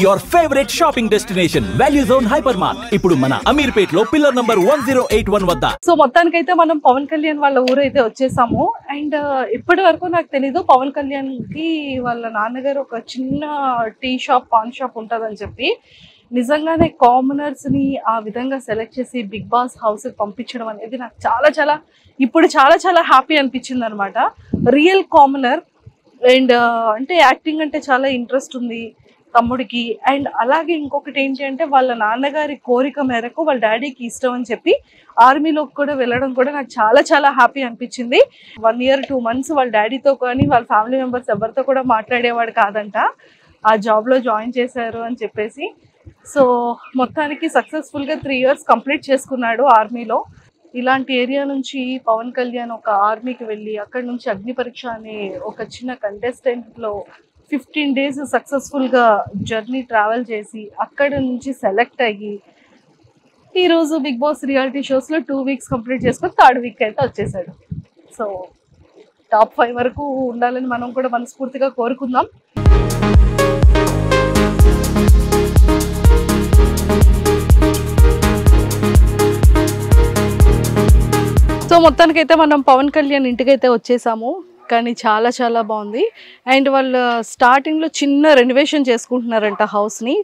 your favorite shopping destination, Value Zone Hypermart. ఇప్పుడు మన అమీర్పేట్ లో పిల్లర్ నంబర్ 1081 వద్ద. సో మొత్తానికైతే మనం పవన్ కళ్యాణ్ వాళ్ళ ఊరు అయితే వచ్చేసాము. అండ్ ఇప్పటి వరకు నాకు తెలీదు పవన్ కళ్యాణ్ కి వాళ్ళ నాన్నగారు ఒక చిన్న టీ షాప్, పాన్ షాప్ ఉంటుందని చెప్పి. నిజంగానే కామనర్స్ ని ఆ విధంగా సెలెక్ట్ చేసి బిగ్ బాస్ హౌస్ పంపించడం అనేది నాకు ఇప్పుడు చాలా హ్యాపీ అనిపించింది అనమాట. రియల్ కామనర్ అండ్ అంటే యాక్టింగ్ అంటే చాలా ఇంట్రెస్ట్ ఉంది తమ్ముడికి. అండ్ అలాగే ఇంకొకటి ఏంటి అంటే వాళ్ళ నాన్నగారి కోరిక మేరకు వాళ్ళ డాడీకి ఇష్టం అని చెప్పి ఆర్మీలోకి కూడా వెళ్ళడం కూడా నాకు చాలా హ్యాపీ అనిపించింది. 1 year 2 months వాళ్ళ డాడీతో కానీ వాళ్ళ ఫ్యామిలీ మెంబర్స్ ఎవరితో కూడా మాట్లాడేవాడు కాదంట. ఆ జాబ్లో జాయిన్ చేశారు అని చెప్పేసి. సో మొత్తానికి సక్సెస్ఫుల్గా 3 years కంప్లీట్ చేసుకున్నాడు ఆర్మీలో. ఇలాంటి ఏరియా నుంచి పవన్ కళ్యాణ్ ఒక ఆర్మీకి వెళ్ళి అక్కడ నుంచి అగ్ని పరీక్ష అనే ఒక చిన్న కంటెస్టెంట్లో 15 days సక్సెస్ఫుల్గా జర్నీ ట్రావెల్ చేసి అక్కడ నుంచి సెలెక్ట్ అయ్యి ఈరోజు బిగ్ బాస్ రియాలిటీ షోస్లో 2 weeks కంప్లీట్ చేసుకొని 3rd week అయితే వచ్చేసాడు. సో టాప్ 5 వరకు ఉండాలని మనం కూడా మనస్ఫూర్తిగా కోరుకుందాం. సో మొత్తానికైతే మనం పవన్ కళ్యాణ్ ఇంటికైతే వచ్చేసాము. కానీ చాలా బాగుంది. అండ్ వాళ్ళు స్టార్టింగ్లో చిన్న రెనోవేషన్ చేసుకుంటున్నారంట హౌస్ని.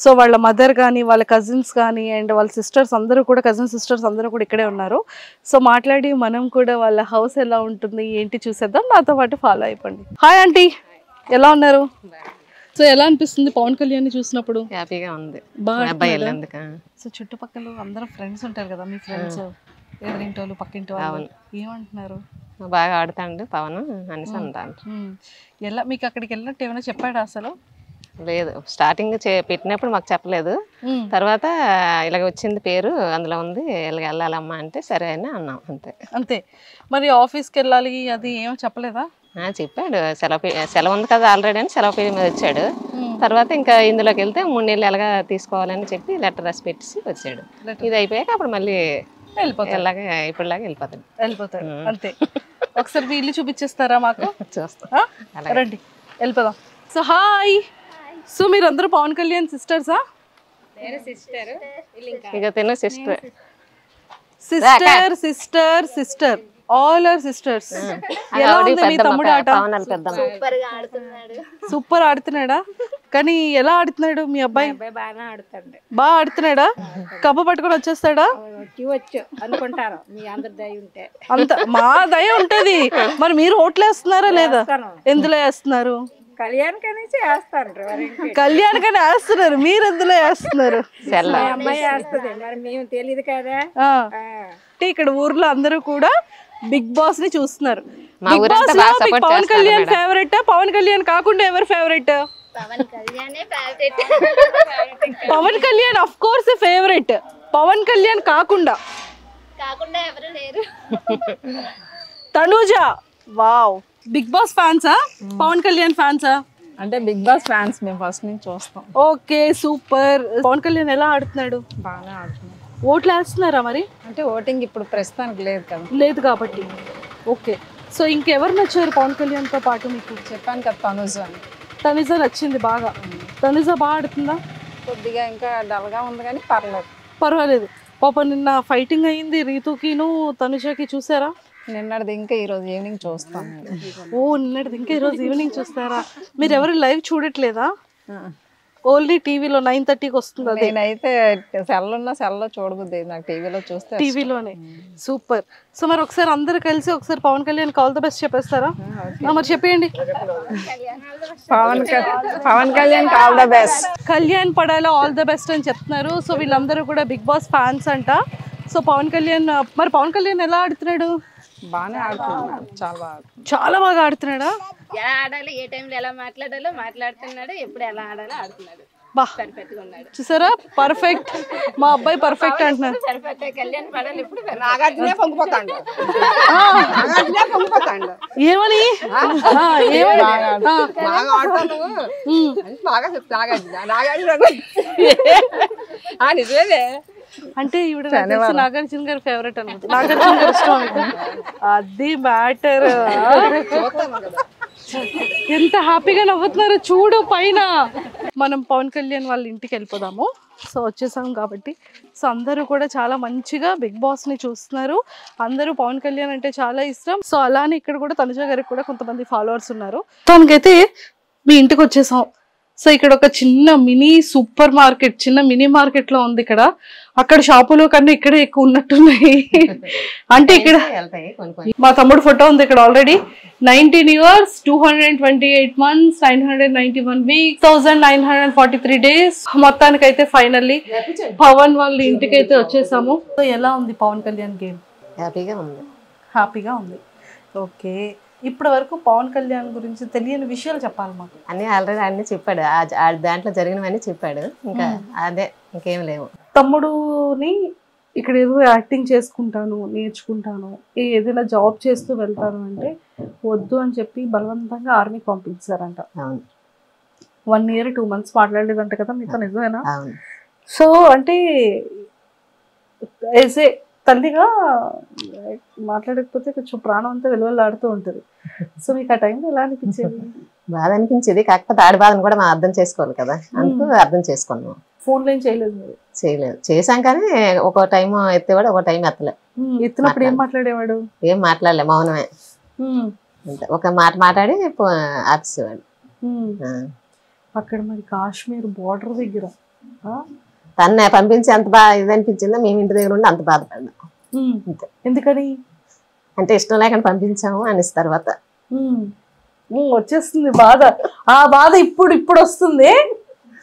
సో వాళ్ళ మదర్ కానీ వాళ్ళ కజిన్స్ కానీ అండ్ వాళ్ళ సిస్టర్స్ అందరూ కూడా కజిన్ సిస్టర్స్ అందరూ కూడా ఇక్కడే ఉన్నారు. సో మాట్లాడి మనం కూడా వాళ్ళ హౌస్ ఎలా ఉంటుంది ఏంటి చూసేద్దాం. నాతో పాటు ఫాలో అయిపోండి. హాయ్ ఆంటీ, ఎలా ఉన్నారు? సో ఎలా అనిపిస్తుంది పవన్ కళ్యాణ్ చూసినప్పుడు? హ్యాపీగా ఉంది. బాగా. సో చుట్టుపక్కల అందరూ ఫ్రెండ్స్ ఉంటారు కదా, మీ ఫ్రెండ్స్ ఎదురింటోళ్ళు పక్కింటి వాళ్ళు ఏమంటున్నారు? బాగా ఆడుతాండు పవన్ అనేసి అంటాను. ఎలా మీకు అక్కడికి వెళ్ళినట్టు ఏమైనా చెప్పాడు? అసలు లేదు, స్టార్టింగ్ పెట్టినప్పుడు మాకు చెప్పలేదు. తర్వాత ఇలాగ వచ్చింది పేరు అందులో ఉంది, ఇలాగ వెళ్ళాలమ్మా అంటే సరే అని అన్నాం. అంతే. మరి ఆఫీస్కి వెళ్ళాలి అది ఏమో చెప్పలేదా? చెప్పాడు, సెలవు ఉంది కదా ఆల్రెడీ అని సెలవు పేరు మీద వచ్చాడు. తర్వాత ఇంకా ఇందులోకి వెళ్తే 3 నెలలు ఎలాగా తీసుకోవాలని చెప్పి లెటర్ రాసి పెట్టేసి వచ్చాడు. ఇది అయిపోయాక అప్పుడు మళ్ళీ ఇప్పుడులాగా వెళ్ళిపోతాడు. అంతే. ఒకసారి మీ ఇల్లు చూపించేస్తారా మాకు? చూస్తా, రండి వెళ్ళిపోదాం. So hi. సో మీరు అందరూ పవన్ కళ్యాణ్ సిస్టర్సా? ఇక తిను సిస్టర్ ఆల్ ఆర్ సిస్టర్స్. ఎలా ఉంది మీ తమ్ముడు ఆట? సూపర్ ఆడుతున్నాడా? కానీ ఎలా ఆడుతున్నాడు మీ అబ్బాయి? బాగా ఆడుతున్నాడా? కప్ప పట్టుకొని వచ్చేస్తాడా? అనుకుంటారు మీ అందరి దయ ఉంటే. అంత మా దయ ఉంటది. మరి మీరు ఓట్లు వేస్తున్నారా లేదా? ఎందులో వేస్తున్నారు? కళ్యాణ్కనే వేస్తున్నారు. మీరు ఎందులో వేస్తున్నారు? అమ్మాయి వేస్తుంది, మరి మేము తెలియదు కదా. ఇక్కడ ఊర్లో అందరూ కూడా బిగ్ బాస్ ని చూస్తున్నారు. బిగ్ బాస్ లో పవన్ కళ్యాణ్ ఫేవరెట్? పవన్ కళ్యాణ్ కాకుండా ఎవరు favourite? Pawan Kalyan of course favourite. Pawan Kalyan కాకుండా ఎవరు లేరు. తనుజ. వావ్. బిగ్ బాస్ ఫ్యాన్సా పవన్ కళ్యాణ్ ఫ్యాన్సా? అంటే బిగ్ బాస్ ఫ్యాన్స్ మేము ఫస్ట్ నుంచి చూస్తాం. Okay super. పవన్ కళ్యాణ్ ఎలా ఆడుతున్నాడు? బాగానే ఆడుతున్నాడు. ఓట్లు వేస్తున్నారా మరి? అంటే ఓటింగ్ ఇప్పుడు ప్రస్తుతానికి లేదు కదా. లేదు కాబట్టి ఓకే. సో ఇంకెవరు నచ్చారు పవన్ కళ్యాణ్తో పాటు మీకు? చెప్పాను కదా తనుజ అని. తనుజ నచ్చింది బాగా. తనుజ బాగా ఆడుతుందా? కొద్దిగా ఇంకా డల్గా ఉంది కానీ పర్వాలేదు. పాప నిన్న ఫైటింగ్ అయింది రీతుకిను తనుజకి, చూసారా? నిన్నటిది ఇంకా ఈరోజు ఈవినింగ్ చూస్తాం. నిన్నటిది ఇంకా ఈరోజు ఈవినింగ్ చూస్తారా? మీరు ఎవరు లైవ్ చూడట్లేదా? ఓన్లీ టీవీలో 9:30కి వస్తుంది. నేనైతే సెల్లో చూడబుద్ది, నాకు టీవీలో చూస్తే టీవీలోనే. సూపర్. సో మరి ఒకసారి అందరు కలిసి ఒకసారి Pawan Kalyan all the best చెప్పేస్తారా? మరి చెప్పేయండి. Pawan Kalyan all the best. Kalyan పడాలో ఆల్ ద బెస్ట్ అని చెప్తున్నారు. సో వీళ్ళందరూ కూడా బిగ్ బాస్ ఫ్యాన్స్ అంట. సో పవన్ కళ్యాణ్ ఎలా ఆడుతున్నాడు? బాగానే ఆడుతున్నాడు. చాలా బాగా ఆడుతున్నాడా? ఎలా ఆడాలి, ఏ టైంలో ఎలా మాట్లాడుతున్నాడు, ఎప్పుడు ఎలా ఆడాలో ఆడుతున్నాడు. పర్ఫెక్ట్ గా ఉన్నాడు. చూసారా? పర్ఫెక్ట్. మా అబ్బాయి పర్ఫెక్ట్ అంటున్నారు. కళ్యాణ్ పడాలి ఇప్పుడు ఏమని అంటే ఈవిడ నాగార్జున గారి ఫేవరెట్ అనమాట. నాగార్జున గారు ఇష్టం అది మ్యాటర్. ఎంత హ్యాపీగా నవ్వుతున్నారు చూడు పైన. మనం పవన్ కళ్యాణ్ వాళ్ళ ఇంటికి వెళ్ళిపోదాము. సో వచ్చేసాం కాబట్టి సో అందరూ కూడా చాలా మంచిగా బిగ్ బాస్ని చూస్తున్నారు. అందరూ పవన్ కళ్యాణ్ అంటే చాలా ఇష్టం. సో అలానే ఇక్కడ కూడా తనుజ గారికి కూడా కొంతమంది ఫాలోవర్స్ ఉన్నారు. తనకైతే మీ ఇంటికి వచ్చేసాం. సో ఇక్కడ ఒక చిన్న మినీ సూపర్ మార్కెట్, చిన్న మినీ మార్కెట్ లో ఉంది ఇక్కడ. అక్కడ షాపులో కన్నా ఇక్కడే ఎక్కువ ఉన్నట్టున్నాయి. అంటే ఇక్కడ మా తమ్ముడు ఫోటో ఉంది ఇక్కడ already. 19 years, 228 months, 991 weeks, 1943 days. మొత్తానికైతే ఫైనల్లీ పవన్ వాళ్ళ ఇంటికి అయితే వచ్చేసాము. సో ఎలా ఉంది పవన్ కళ్యాణ్ గేమ్? హ్యాపీగా ఉంది. హ్యాపీగా ఉంది. ఓకే, ఇప్పటి వరకు పవన్ కళ్యాణ్ గురించి తెలియని విషయాలు చెప్పాలి మాకు. అన్నీ ఆల్రెడీ అన్నీ చెప్పాడు, దాంట్లో జరిగినవన్నీ చెప్పాడు. ఇంకా అదే, ఇంకేం లేవు. తమ్ముడుని ఇక్కడ ఏదో యాక్టింగ్ చేసుకుంటాను, నేర్చుకుంటాను, ఏదైనా జాబ్ చేస్తూ వెళ్తాను అంటే వద్దు అని చెప్పి బలవంతంగా ఆర్మీకి పంపించారంట. 1 year 2 months మాట్లాడలేదంట కదా మీతో, నిజమేనా? సో అంటే ఏసే తల్లిగా మాట్లాడకపోతే కొంచెం ప్రాణం అంతా వెలువలాడుతూ ఉంటుంది. సో మీకు ఆ టైంలో ఎలా అనిపించేది? బాధ అనిపించేది, కాకపోతే ఆడి బాధను కూడా మనం అర్థం చేసుకోవాలి కదా, అందుకు అర్థం చేసుకున్నాం. ఫోన్లో ఏం చేయలేదు మీరు? చేయలేదు, చేసాం కానీ ఒక టైం ఎత్తేవాడు, ఒక టైం ఎత్తలే. ఎత్తినప్పుడు ఏం మాట్లాడేవాడు? ఏం మాట్లాడలే, మౌనమే. అంతే, ఒక మాట మాట్లాడి ఆపేసేవాడు. అక్కడ మరి కాశ్మీర్ బోర్డర్ దగ్గర తన్నే పంపించి అంత బాగా ఇది అనిపించిందో, మేము ఇంటి దగ్గర ఉండి అంత బాధపడ్డాం. అంతే. ఎందుకని? అంటే ఇష్టం లేకుండా పంపించాము అనేసి తర్వాత వచ్చేస్తుంది బాధ. ఆ బాధ ఇప్పుడు వస్తుంది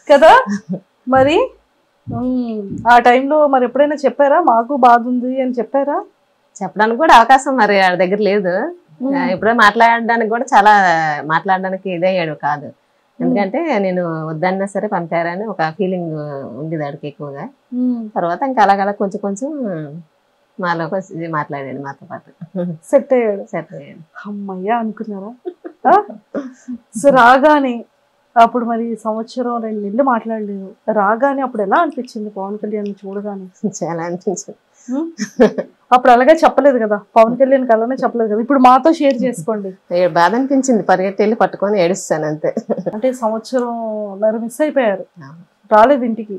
కదా మరి. ఆ టైంలో మరి ఎప్పుడైనా చెప్పారా మాకు బాధ ఉంది అని చెప్పారా? చెప్పడానికి కూడా అవకాశం మరి ఆడ దగ్గర లేదు. ఎప్పుడో మాట్లాడడానికి కూడా చాలా మాట్లాడడానికి ఇదయ్యాడు కాదు. ఎందుకంటే నేను వద్దన్నా సరే పంపారని ఒక ఫీలింగ్ ఉండేది ఆడికి ఎక్కువగా. తర్వాత ఇంకా అలాగలా కొంచెం కొంచెం మాలో మాట్లాడాడు, మాతో పాటు సెట్ అయ్యాడు. అమ్మయ్యా అనుకున్నారా? సో రాగానే అప్పుడు మరి 1-2 నెలలు మాట్లాడలేదు. రాగానే అప్పుడు ఎలా అనిపించింది పవన్ కళ్యాణ్ చూడగానే? చాలా అనిపించింది. అప్పుడు అలాగే చెప్పలేదు కదా, పవన్ కళ్యాణ్ అలానే చెప్పలేదు కదా. ఇప్పుడు మాతో షేర్ చేసుకోండి. బాధ అనిపించింది, పరిగెత్తి వెళ్ళి పట్టుకొని ఏడుస్తాను అంతే. అంటే 1.5 సంవత్సరం మిస్ అయిపోయారు, రాలేదు ఇంటికి.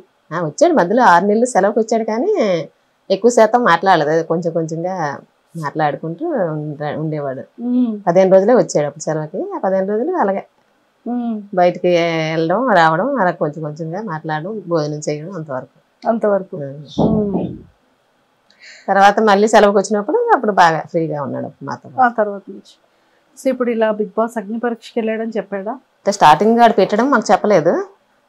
వచ్చాడు మధ్యలో 6 నెలలు సెలవుకి వచ్చాడు, కానీ ఎక్కువ శాతం మాట్లాడలేదు, కొంచెం కొంచెంగా మాట్లాడుకుంటూ ఉండేవాడు. 15 రోజులే వచ్చాడు అప్పుడు సెలవుకి. ఆ 15 రోజులు అలాగే బయటికి వెళ్ళడం రావడం, అలా కొంచెం కొంచెంగా మాట్లాడడం, భోజనం చేయడం, అంతవరకు. తర్వాత మళ్ళీ సెలవుకి వచ్చినప్పుడు అప్పుడు బాగా ఫ్రీగా ఉన్నాడు మాతో. ఆ తర్వాత నుంచి సో ఇప్పుడు ఇలా బిగ్ బాస్ అగ్ని పరీక్షకి వెళ్ళాడని చెప్పాడా? స్టార్టింగ్ ఆడు పెట్టడం మాకు చెప్పలేదు.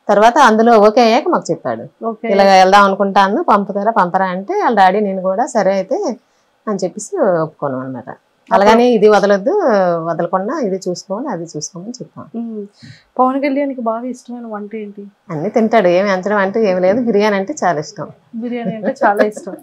తర్వాత అందులో ఓకే అయ్యాక మాకు చెప్పాడు, ఇలా వెళ్దాం అనుకుంటాను, పంపరా అంటే వాళ్ళ డాడీ నేను కూడా సరే అయితే అని చెప్పేసి ఒప్పుకోను అనమాట. అలాగని ఇది వదలొద్దు, వదలకుండా ఇది చూసుకోవాలి, అది చూసుకోమని చెప్పాం. పవన్ కళ్యాణ్కి బాగా ఇష్టమైన వంట ఏంటి? అన్ని తింటాడు, ఏమి అంచడం అంటే ఏమి లేదు. బిర్యానీ అంటే చాలా ఇష్టం. బిర్యానీ అంటే చాలా ఇష్టం.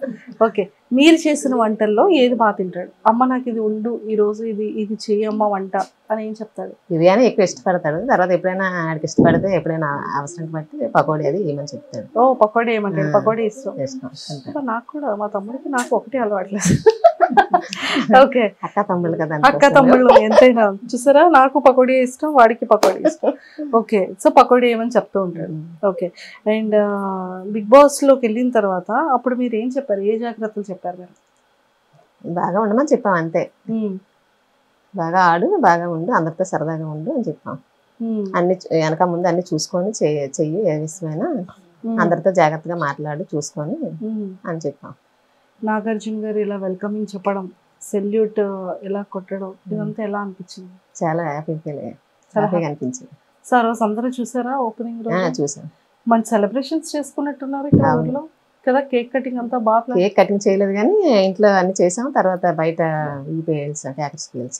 ఓకే, మీరు చేసిన వంటల్లో ఏది బాగా తింటాడు? అమ్మ నాకు ఇది ఉండు, ఈ రోజు ఇది చెయ్యమ్మ వంట అని ఏం చెప్తాడు? బిర్యానీ ఎక్కువ ఇష్టపడతాడు. తర్వాత ఎప్పుడైనా ఆడికి ఇష్టపడితే ఎప్పుడైనా అవసరం బట్టి పకోడీ అది ఏమని చెప్తాడు. ఓ పకోడీ ఏమంటాడు? పకోడీ ఇష్టం. నాకు కూడా, మా తమ్ముడికి నాకు ఒకటి అలవాట్లేదు. ఓకే, అక్క తమ్ముళ్ళు కదా, అక్క తమ్ముళ్ళు ఎంతైనా. చూసారా, నాకు పకోడీ ఇష్టం, వాడికి పకోడీ ఇష్టం. ఓకే, సో పకోడీ ఏమని చెప్తూ ఉంటాడు. ఓకే, అండ్ బిగ్ బాస్ లోకి వెళ్ళిన తర్వాత అప్పుడు మీరు ఏం చెప్పారు? ఏ జాగ్రత్తలు చెప్పారు మీరు? బాగా ఉండమని చెప్పాం అంతే. బాగా ఆడు, బాగా ఉండు, అందరితో సరదాగా ఉండు అని చెప్పాం. అన్ని వెనక ముందు అన్ని చూసుకొని చెయ్యి, ఏ విషయమైనా అందరితో జాగ్రత్తగా మాట్లాడు, చూసుకొని అని చెప్పాం. నాగార్జున గారు ఇలా వెల్కమింగ్ చెప్పడం, సెల్యూట్ ఇలా కొట్టడం, ఇదంతా ఎలా అనిపించింది? చాలా హ్యాపీగా అనిపించింది. సార్ రోజు అందరూ చూసారా ఓపెనింగ్ రోజు? చూసాను. మంచి సెలబ్రేషన్స్ చేసుకున్నట్టున్నారు ఇక్కడ ఊర్లో కదా. కేక్ కటింగ్ అంతా బాగా. కేక్ కటింగ్ చేయలేదు కానీ ఇంట్లో అన్ని చేసాం. తర్వాత బయట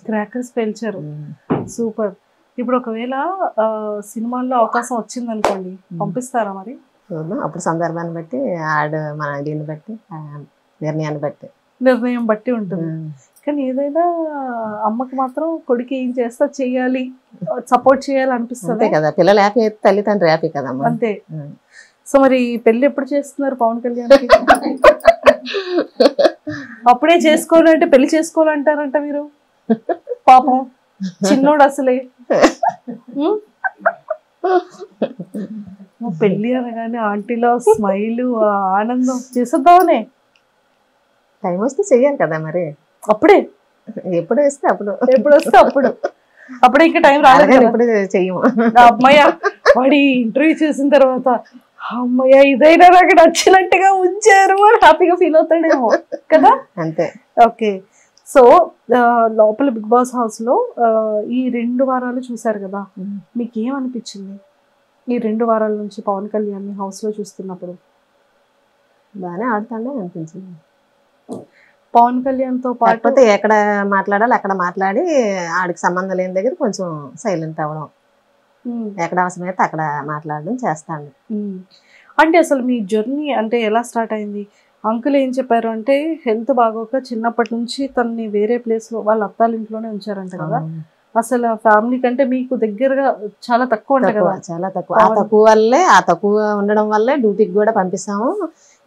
క్రాకర్స్ పేల్చారు. సూపర్. ఇప్పుడు ఒకవేళ సినిమాల్లో అవకాశం వచ్చింది అనుకోండి, పంపిస్తారా మరి? అప్పుడు సందర్భాన్ని బట్టి మన దీన్ని బట్టి నిర్ణయం బట్టి ఉంటుంది. కానీ ఏదైనా అమ్మకి మాత్రం కొడుకు ఏం చేస్తా చెయ్యాలి, సపోర్ట్ చేయాలి అనిపిస్తుంది కదా. పిల్లలు హ్యాపీ అయితే తల్లిదండ్రులు హ్యాపీ కదా. అంతే. సో మరి పెళ్లి ఎప్పుడు చేస్తున్నారు పవన్ కళ్యాణ్? అప్పుడే చేసుకోవాలంటే పెళ్లి చేసుకోవాలంటారంట మీరు. పాపం చిన్నోడు అసలే. పెళ్లి అనగానే ఆంటీలో స్మైల్, ఆనందం చేసేద్దామనే. టైం వస్తే చెయ్యాలి కదా మరి. అప్పుడే ఎప్పుడు వేస్తే అప్పుడు, ఎప్పుడు వస్తే అప్పుడు, అప్పుడే ఇంకా టైం రాలేదు. ఇప్పుడు చెయ్యము. అమ్మయ్య వాడి ఇంటర్వ్యూ చేసిన తర్వాత అమ్మయ్య ఇదైనా నాకు నచ్చినట్టుగా ఉంచారు అని హ్యాపీగా ఫీల్ అవుతాడేమో కదా. అంతే. ఓకే. సో లోపల బిగ్ బాస్ హౌస్ లో ఈ 2 వారాలు చూసారు కదా, మీకు ఏమనిపించింది ఈ 2 వారాల నుంచి పవన్ కళ్యాణ్ హౌస్ లో చూస్తున్నప్పుడు? బాగానే ఆడుతాడే అనిపించింది. పవన్ కళ్యాణ్ తో పాటు ఎక్కడ మాట్లాడాలి అక్కడ మాట్లాడి ఆడికి సంబంధం లేని దగ్గర కొంచెం సైలెంట్ అవ్వడం, ఎక్కడ అవసరమైతే అక్కడ మాట్లాడడం చేస్తాను. అంటే అసలు మీ జర్నీ అంటే ఎలా స్టార్ట్ అయింది? అంకుల్ ఏం చెప్పారు అంటే హెల్త్ బాగోక చిన్నప్పటి నుంచి తనని వేరే ప్లేస్ లో వాళ్ళ అత్తాల ఇంట్లోనే ఉంచారంట కదా. అసలు ఫ్యామిలీ కంటే మీకు దగ్గరగా చాలా తక్కువ ఉంటాయి కదా. చాలా తక్కువ. ఆ తక్కువ వల్లే, ఆ తక్కువ ఉండడం వల్లే డ్యూటీకి కూడా పంపిస్తాము.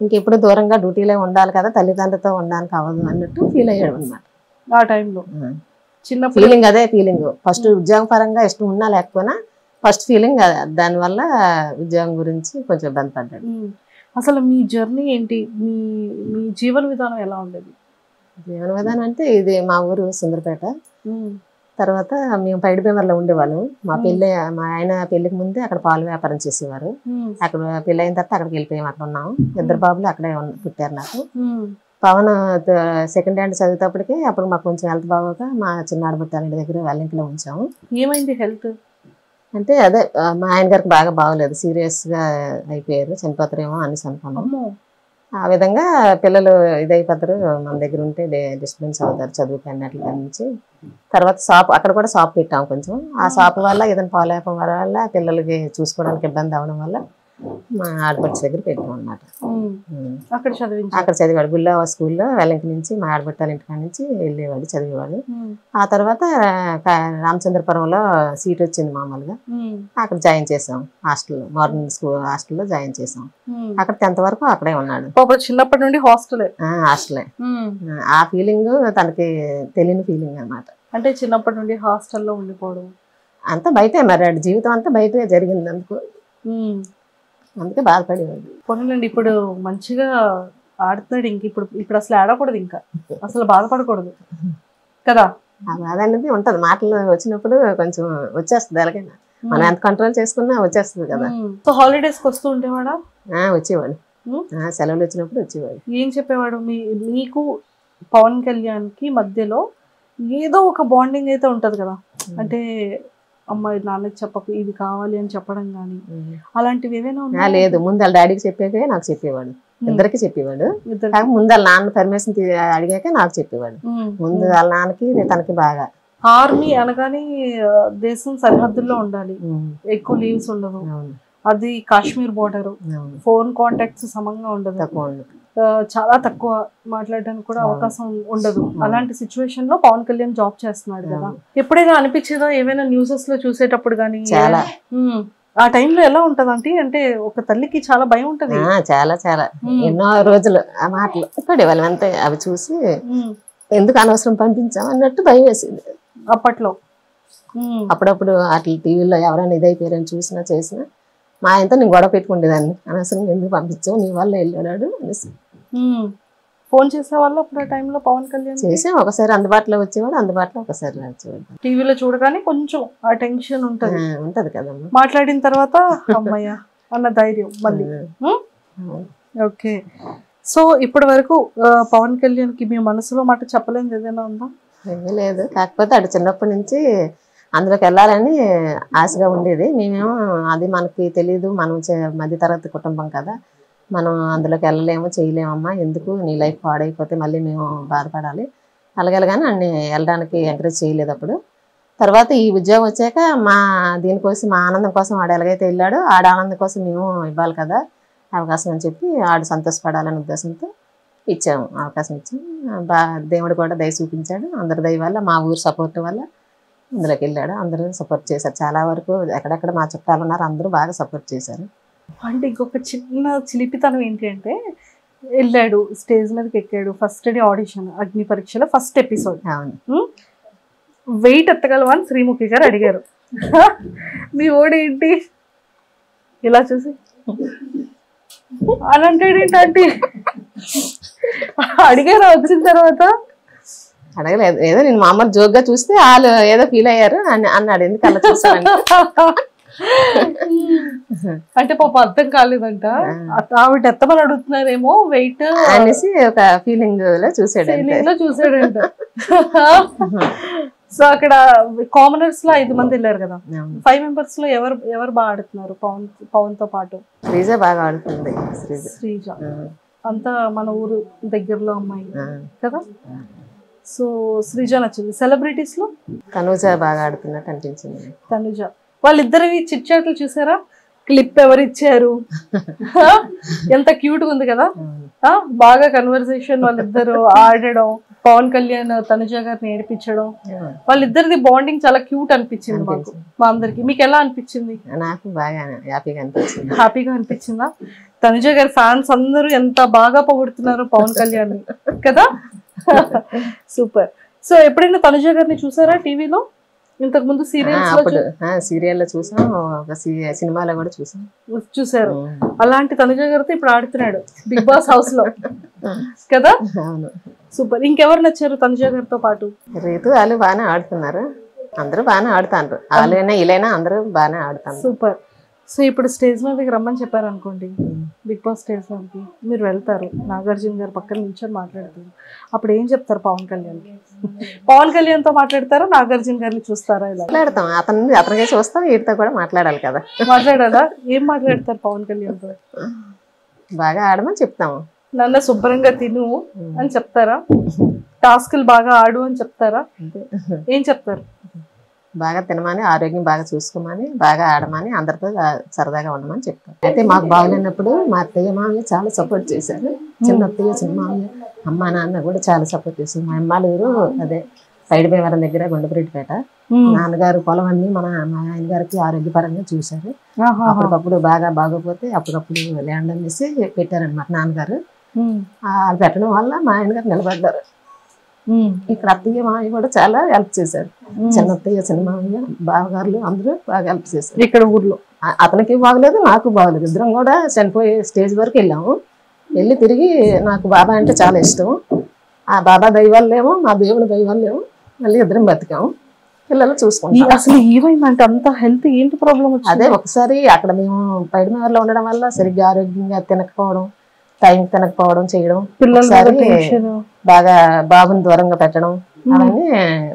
ఇంకెప్పుడు దూరంగా డ్యూటీలో ఉండాలి కదా, తల్లిదండ్రులతో ఉండడానికి అవ్వదు అన్నట్టు ఫీల్ అయ్యాడు అనమాట ఆ టైంలో. చిన్న ఫీలింగ్ అదే ఫీలింగ్. ఫస్ట్ ఉద్యోగం పరంగా ఇష్టం ఉన్నా లేకపోయినా ఫస్ట్ ఫీలింగ్ దానివల్ల ఉద్యోగం గురించి కొంచెం ఇబ్బంది పడ్డాడు. అసలు మీ జర్నీ ఏంటి, మీ మీ జీవన విధానం ఎలా ఉండేది? జీవన విధానం అంటే ఇది మా ఊరు సుందరపేట. తర్వాత మేము పైడిపేమర్లో ఉండేవాళ్ళం. మా ఆయన పెళ్లికి ముందే అక్కడ పాలు వ్యాపారం చేసేవారు. అక్కడ పెళ్లి అయిన తర్వాత అక్కడికి వెళ్ళిపోయాం. అక్కడ ఉన్నాము. 2 బాబులు అక్కడే పుట్టారు నాకు. పవన్ సెకండ్ హ్యాండ్ చదివేటప్పటికి అప్పుడు మాకు కొంచెం హెల్త్ బాగోక మా చిన్నాడు బుట్టాలి దగ్గర వాళ్ళింట్లో ఉంచాము. ఏమైంది హెల్త్ అంటే అదే మా ఆయన గారికి బాగా బాగోలేదు, సీరియస్ గా అయిపోయారు, చనిపోతారేమో అనేసి అనుకున్నాము. ఆ విధంగా పిల్లలు ఇదైపోతారు, మన దగ్గర ఉంటే డిస్టర్బెన్స్ అవుతారు చదువుకి అన్నట్ల నుంచి. తర్వాత షాప్ అక్కడ కూడా షాప్ పెట్టాము కొంచెం. ఆ షాప్ వల్ల ఏదైనా పాలేపం వల్ల పిల్లలకి చూసుకోవడానికి ఇబ్బంది అవడం వల్ల మా ఆడపడుచు దగ్గర పెట్టాం అన్నమాట. అక్కడ చదివాడు గుల్లా స్కూల్లో. వెల్లంకి నుంచి మా ఆడపట్టాల ఇంటికాడ నుంచి వెళ్ళేవాడు, చదివేవాడు. ఆ తర్వాత రామచంద్రపురంలో సీట్ వచ్చింది మామూలుగా, అక్కడ జాయిన్ చేసాం హాస్టల్లో, మార్నింగ్ స్కూల్ హాస్టల్లో జాయిన్ చేసాం. అక్కడ 10th వరకు అక్కడే ఉన్నాడు. చిన్నప్పటి నుండి హాస్టలే. ఆ ఫీలింగ్ తనకి తెలియని ఫీలింగ్ అన్నమాట. అంటే చిన్నప్పటి నుండి హాస్టల్లో ఉండిపోవడం అంతా బయటే, మరి జీవితం అంతా బయటే జరిగింది అందుకు, అందుకే బాధపడేవాడు. పోనండి ఇప్పుడు మంచిగా ఆడుతున్నాడు. ఇంక ఇప్పుడు అసలు ఆడకూడదు, ఇంకా అసలు బాధపడకూడదు కదా. ఆ బాధ అనేది ఉంటది, మాటలు వచ్చినప్పుడు కొంచెం వచ్చేస్తుంది. ఎలాగైనా మనం ఎంత కంట్రోల్ చేసుకున్నా వచ్చేస్తుంది కదా. సో హాలిడేస్ కి వస్తూ ఉండేవాడా? వచ్చేవాడు, సెలవులు వచ్చినప్పుడు వచ్చేవాడు. ఏం చెప్పేవాడు? మీకు పవన్ కళ్యాణ్ కి మధ్యలో ఏదో ఒక బాండింగ్ అయితే ఉంటది కదా. అంటే అమ్మాయి నాన్నకి చెప్పకు ఇది కావాలి అని చెప్పడం కానీ అలాంటివి ఏదైనా ఉన్నా? లేదు, ముందు వాళ్ళ డాడీకి చెప్పాకే నాకు చెప్పేవాడు, ఇద్దరికి చెప్పేవాడు. ముందు వాళ్ళ నాన్న పర్మిషన్ అడిగాక నాకు చెప్పేవాడు. ముందు వాళ్ళ నాన్నకి తనకి బాగా. ఆర్మీ అనగానే దేశం సరిహద్దుల్లో ఉండాలి, ఎక్కువ లీవ్స్ ఉండవు, అది కాశ్మీర్ బోర్డర్, ఫోన్ కాంటాక్ట్స్ సమంగా ఉండదు, చాలా తక్కువ మాట్లాడడానికి కూడా అవకాశం ఉండదు. అలాంటి సిచ్యువేషన్ లో పవన్ కళ్యాణ్ జాబ్ చేస్తున్నాడు కదా. ఎప్పుడైనా అనిపించేదా ఏమైనా న్యూసెస్ లో చూసేటప్పుడు కానీ? ఆ టైంలో ఎలా ఉంటదంటే, అంటే ఒక తల్లికి చాలా భయం ఉంటది. చాలా చాలా ఎన్నో రోజులు ఆ మాటలు పడేవాళ్ళం అంతే. అవి చూసి ఎందుకు అనవసరం పంపించాం అన్నట్టు భయం వేసింది అప్పట్లో. అప్పుడప్పుడు అట్లా టీవీలో ఎవరైనా ఇదైపోయారని చూసినా చేసినా మా ఆయనతో నేను గొడవ పెట్టుకుండేదాన్ని, అనవసరం ఎందుకు పంపించావు, నీ వల్ల వెళ్ళాడు అనేసి. ఫోన్ చేసేవాళ్ళు అప్పుడు ఆ టైంలో పవన్ కళ్యాణ్? చేసాం, ఒకసారి అందుబాటులో వచ్చేవాడు, అందుబాటులో ఒకసారి వచ్చేవాడు. టీవీలో చూడగానే కొంచెం ఆ టెన్షన్ ఉంటది కదమ్మా. మాట్లాడిన తర్వాత అమ్మయ్య అన్న ధైర్యం మళ్ళీ. ఓకే. సో ఇప్పటి వరకు పవన్ కళ్యాణ్ కి మీ మనసులో మాట చెప్పలేనిది ఏదైనా ఉందా? ఏమీ లేదు, కాకపోతే అటు చిన్నప్పటి నుంచి అందులోకి వెళ్ళాలని ఆశగా ఉండేది. మేమేమో అది మనకి తెలియదు, మనం మధ్యతరగతి కుటుంబం కదా, మనం అందులోకి వెళ్ళలేము చేయలేమమ్మా, ఎందుకు నీ లైఫ్ పాడైపోతే మళ్ళీ మేము బాధపడాలి అలాగేలాగానే అన్ని వెళ్ళడానికి ఎంకరేజ్ చేయలేదు అప్పుడు. తర్వాత ఈ ఉద్యోగం వచ్చాక దీనికోసం మా ఆనందం కోసం ఆడు ఎలాగైతే వెళ్ళాడో ఆడ ఆనందం కోసం మేము ఇవ్వాలి కదా అవకాశం అని చెప్పి ఆడు సంతోషపడాలనే ఉద్దేశంతో ఇచ్చాము, అవకాశం ఇచ్చాము. దేవుడు కూడా దయ చూపించాడు, అందరి దయ వల్ల, మా ఊరు సపోర్ట్ వల్ల అందులోకి వెళ్ళాడు. అందరూ సపోర్ట్ చేశారు, చాలా వరకు ఎక్కడెక్కడ మా చుట్టాలు ఉన్నారు అందరూ బాగా సపోర్ట్ చేశారు. అంటే ఇంకొక చిన్న చిలిపితనం ఏంటి అంటే, వెళ్ళాడు స్టేజ్ మీదకి ఎక్కాడు, ఫస్ట్ డే ఆడిషన్ అగ్ని పరీక్షలో ఫస్ట్ ఎపిసోడ్. వెయిట్ ఎత్తగలవా అని శ్రీముఖి గారు అడిగారు. మీ ఓడేంటి ఇలా చూసి అని అంటాడేంటంటే అడిగారా వచ్చిన తర్వాత? అడగలేదు, ఏదో నేను మామూలు జోక్ గా చూస్తే వాళ్ళు ఏదో ఫీల్ అయ్యారు అని అన్నాడు. ఎందుకు అలా చూసాను అంటే పాప అర్థం కాలేదంట, ఆవిడ ఎత్తమని అడుగుతున్నారేమో వెయిట్ అనేసి ఒక ఫీలింగ్ లో చూసాడంట. సో అక్కడ కామనర్స్ లో 5 మంది వెళ్ళారు కదా, 5 మెంబర్స్ లో ఎవరు బాగా ఆడుతున్నారు పవన్ తో పాటు? శ్రీజ బాగా ఆడుతుంది. శ్రీజ అంతా మన ఊరు దగ్గరలో అమ్మాయి కదా, సో శ్రీజ నచ్చింది. సెలబ్రిటీస్ లో తనుజ బాగా ఆడుతున్నట్టు అనిపించింది. తనుజ వాళ్ళిద్దరివి చిట్ చాట్లు చూసారా? క్లిప్ ఎవరు ఇచ్చారు? ఎంత క్యూట్ ఉంది కదా, బాగా కన్వర్సేషన్ వాళ్ళిద్దరు ఆడడం, పవన్ కళ్యాణ్ తనుజ గారిని ఏడిపించడం, వాళ్ళిద్దరిది బాండింగ్ చాలా క్యూట్ అనిపించింది మాకు, మా అందరికి. మీకు ఎలా అనిపించింది? నాకు బాగా హ్యాపీగా అనిపించింది. హ్యాపీగా అనిపించిందా? తనుజ గారి ఫ్యాన్స్ అందరూ ఎంత బాగా పొగుడుతున్నారు పవన్ కళ్యాణ్ కదా. సూపర్. సో ఎప్పుడైనా తనుజ గారిని చూసారా టీవీలో? ఇంతకు ముందు సీరియల్లో చూసాం, ఒక సినిమాలో కూడా చూసారు. అలాంటి తనుజ గారితో ఇప్పుడు ఆడుతున్నాడు బిగ్ బాస్ హౌస్ లో కదా. అవును, సూపర్. ఇంకెవరు నచ్చారు తనుజ గారితో పాటు? రీతు వాళ్ళు బాగానే ఆడుతున్నారు, అందరూ బాగానే ఆడుతారు. వాళ్ళైనా వీళ్ళైనా అందరూ బాగానే ఆడుతారు. సూపర్. సో ఇప్పుడు స్టేజ్ మీదకి రమ్మని చెప్పారు అనుకోండి, బిగ్ బాస్ స్టేజ్ మీదకి మీరు వెళ్తారు, నాగార్జున గారు పక్కన నిల్చొని మాట్లాడతారు, అప్పుడు ఏం చెప్తారు పవన్ కళ్యాణ్కి? పవన్ కళ్యాణ్ తో మాట్లాడతారా, నాగార్జున గారిని చూస్తారా? ఇలా మాట్లాడతాం, అతనికే చూస్తాం, వీటితో కూడా మాట్లాడాలి కదా. మాట్లాడాలా? ఏం మాట్లాడతారు పవన్ కళ్యాణ్ తో? బాగా ఆడమని చెప్తాము. నన్ను శుభ్రంగా తిను అని చెప్తారా? టాస్కులు బాగా ఆడు అని చెప్తారా? ఏం చెప్తారు? బాగా తినమని, ఆరోగ్యం బాగా చూసుకోమని, బాగా ఆడమని, అందరితో సరదాగా ఉండమని చెప్తారు. అయితే మాకు బాగులేనప్పుడు మా అత్తయ్య మామయ్య చాలా సపోర్ట్ చేశారు. చిన్న అత్తయ్య చిన్న మామయ్య అమ్మ నాన్న కూడా చాలా సపోర్ట్ చేశారు. మా అమ్మాలూరు అదే పైడిపేవరం దగ్గర గుండపరెడ్డిపేట. నాన్నగారు పొలం అన్ని మా ఆయన గారికి ఆరోగ్యపరంగా చూశారు. అప్పటికప్పుడు బాగా బాగోపోతే అప్పటికప్పుడు ల్యాండ్ అనేసి పెట్టారనమాట నాన్నగారు. అది పెట్టడం వల్ల మా ఆయన గారు నిలబడ్డారు. ఇక్కడ అత్తయ్య మామయ్య కూడా చాలా హెల్ప్ చేశారు. చిన్న అత్తయ్య చిన్న మామయ్య బావగారులు అందరూ బాగా హెల్ప్ చేశారు. ఇక్కడ ఊర్లో అతనికి బాగలేదు, నాకు బాగలేదు, ఇద్దరం కూడా చనిపోయే స్టేజ్ వరకు వెళ్ళాము. వెళ్ళి తిరిగి నాకు బాబా అంటే చాలా ఇష్టం. ఆ బాబా దైవాలేమో మా దేవుని దైవాలేమో మళ్ళీ ఇద్దరం బతికాము. పిల్లలు చూసుకుంటాం. అసలు ఏమైందంటే అంత హెల్త్ ఏంటి ప్రాబ్లం? అదే ఒకసారి అక్కడ మేము పైడిమేవర్లో ఉండడం వల్ల సరిగ్గా ఆరోగ్యంగా తినకపోవడం, టైం తినకపోవడం చేయడం, పిల్లలు బాగా బాబుని దూరంగా పెట్టడం, అవన్నీ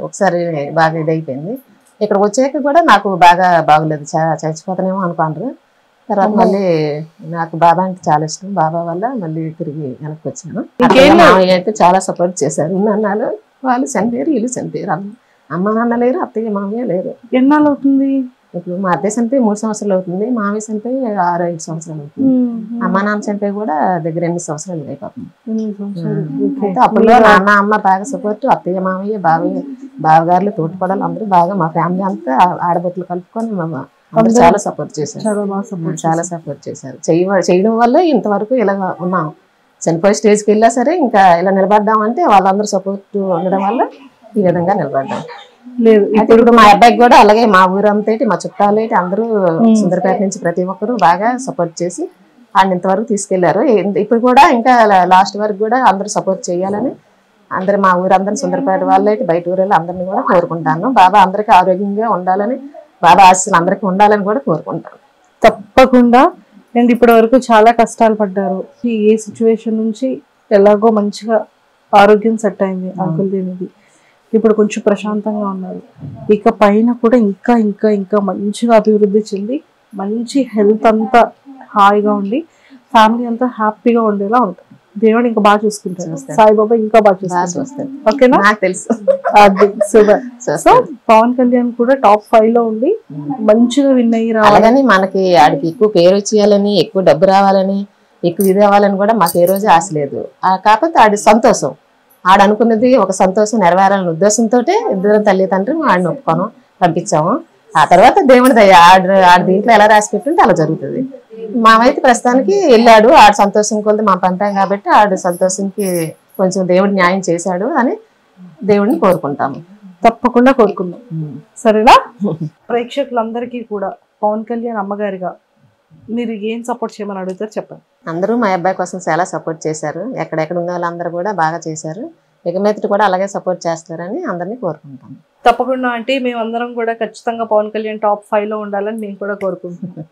ఒకసారి బాగా ఇదైపోయింది. ఇక్కడికి వచ్చాక కూడా నాకు బాగా బాగలేదు, చచ్చిపోతానేమో అనుకుంటారు. తర్వాత మళ్ళీ నాకు బాబా అంటే చాలా ఇష్టం. బాబా వల్ల మళ్ళీ తిరిగి వెనక్కి వచ్చాను. మామయ్య అయితే చాలా సపోర్ట్ చేశారు. అన్నాళ్ళు వాళ్ళు చనిపోయారు, వీళ్ళు చనిపోయారు. అమ్మ నాన్న లేరు, అత్తయ్య మామయ్య లేరు. ఎన్నాళ్ళు అవుతుంది? ఇప్పుడు మా అత్తయ్య చనిపోయి 3 సంవత్సరాలు అవుతుంది, మామయ్య చనిపోయి 6-5 సంవత్సరాలు అవుతుంది. అమ్మ నాన్న చనిపోయి కూడా దగ్గర 8 సంవత్సరాలు అయిపోతుంది. అయితే అప్పుడు నాన్న అమ్మ బాగా సపోర్ట్, అత్తయ్య మామయ్య బావగారులు తోటిపడాలి అందరూ బాగా, మా ఫ్యామిలీ అంతా ఆడబొట్లు కలుపుకొని అందరూ చాలా సపోర్ట్ చేశారు. చాలా సపోర్ట్ చేశారు. చేయడం వల్ల ఇంతవరకు ఇలా ఉన్నాం. చనిపోయే స్టేజ్కి వెళ్ళా సరే ఇంకా ఇలా నిలబడ్డామంటే వాళ్ళందరూ సపోర్ట్ ఉండడం వల్ల ఈ విధంగా నిలబడ్డాం. లేదు ఇప్పుడు మా అబ్బాయికి కూడా అలాగే మా ఊరంతా మా చుట్టాలు అందరూ సుందరపేట నుంచి ప్రతి ఒక్కరు బాగా సపోర్ట్ చేసి ఆయన ఇంతవరకు తీసుకెళ్లారు. ఇప్పుడు కూడా ఇంకా లాస్ట్ వరకు కూడా అందరూ సపోర్ట్ చేయాలని అందరు మా ఊరందరూ సుందరపేట వాళ్ళు బయట ఊరు అందరినీ కూడా కోరుకుంటాను. బాబా అందరికీ ఆరోగ్యంగా ఉండాలని, బాబా ఆశీస్సులు అందరికీ ఉండాలని కూడా కోరుకుంటాను. తప్పకుండా. అండ్ ఇప్పటి వరకు చాలా కష్టాలు పడ్డారు. ఏ సిచ్యువేషన్ నుంచి ఎలాగో మంచిగా ఆరోగ్యం సెట్ అయింది అంకుల్ దీనిది. ఇప్పుడు కొంచెం ప్రశాంతంగా ఉన్నారు. ఇక పైన కూడా ఇంకా ఇంకా ఇంకా మంచిగా అభివృద్ధి చెంది మంచి హెల్త్ అంతా హాయిగా ఉండి ఫ్యామిలీ అంతా హ్యాపీగా ఉండేలా ఉంటుంది. దేవుడు ఇంకా బాగా చూసుకుంటారు. సాయిబాబా ఇంకా బాగా చూసుకుంటారు. ఓకేనా? నాకు తెలుసు. అది సూపర్. సో పవన్ కళ్యాణ్ కూడా టాప్ 5 లో ఉండి మంచిగా విన్ అయ్యి రావాలని, మనకి ఆడికి ఎక్కువ పేరు వచ్చేయాలని, ఎక్కువ డబ్బు రావాలని, ఎక్కువ ఇది అవ్వాలని కూడా మాకు ఏ రోజు ఆశ లేదు. కాకపోతే ఆడి సంతోషం, ఆడనుకున్నది ఒక సంతోషం నెరవేరాలనే ఉద్దేశంతో ఇద్దరు తల్లిదండ్రులు ఆడిని ఒప్పుకోను పంపించాము. ఆ తర్వాత దేవుడి దయ, ఆడ దీంట్లో ఎలా రాసి పెట్టుంటే అలా జరుగుతుంది. మామైతే ప్రస్తుతానికి వెళ్ళాడు, ఆడ సంతోషం కొద్ది మా పంపాం కాబట్టి ఆడు సంతోషంకి కొంచెం దేవుడు న్యాయం చేశాడు అని దేవుడిని కోరుకుంటాము. తప్పకుండా కోరుకుందాం. సరేనా? ప్రేక్షకులందరికీ కూడా పవన్ కళ్యాణ్ అమ్మగారిగా మీరు ఏం సపోర్ట్ చేయమని అడుగుతారు చెప్పండి. అందరూ మా అబ్బాయి కోసం చాలా సపోర్ట్ చేశారు. ఎక్కడెక్కడ ఉన్న వాళ్ళందరూ కూడా బాగా చేశారు. ఇక మీదట కూడా అలాగే సపోర్ట్ చేస్తారని అందరినీ కోరుకుంటాం. తప్పకుండా అంటే మేమందరం కూడా ఖచ్చితంగా పవన్ కళ్యాణ్ టాప్ 5 లో ఉండాలని మేము కూడా కోరుకుంటున్నాం.